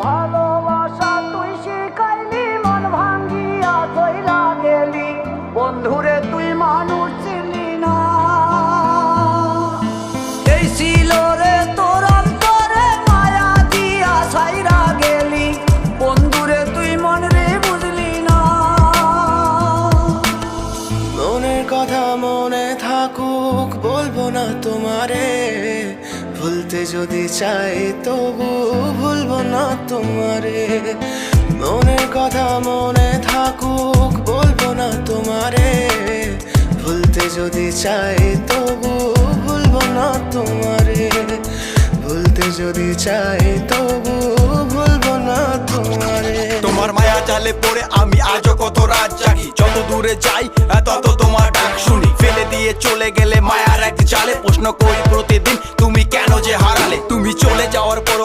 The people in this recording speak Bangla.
ভালোবাসা তুই শিখাইলি, মন ভাঙ্গিয়া চইলা গেলি, বন্ধুরে তুই মানুষ ছিলি না। এই ছিল রে তোর অন্তরে মায়া দিয়া ছাইরা গেলি, বন্ধুরে তুই মন রে বুঝলি না। মনের কথা মনে থাকুক বলবো না তোমারে, ভুলতে যদি চাই তবু ভুলবো না তোমারে। মনের কথা মনে থাকুক বলবো না তোমারে, ভুলতে যদি চাই তবু ভুলবো না তোমারে। ভুলতে যদি চাই তবু ভুলবো না তোমারে। তোমার মায়া জালে পড়ে আমি আজও কত রাত জাগি, যত দূরে যাই তত তোমার ডাক শুনি। ফেলে দিয়ে চলে গেলে মায়ার এক জালে, প্রশ্ন করি প্রতিদিন তুমি কেন যে হারালে। তুমি চলে যাওয়ার পর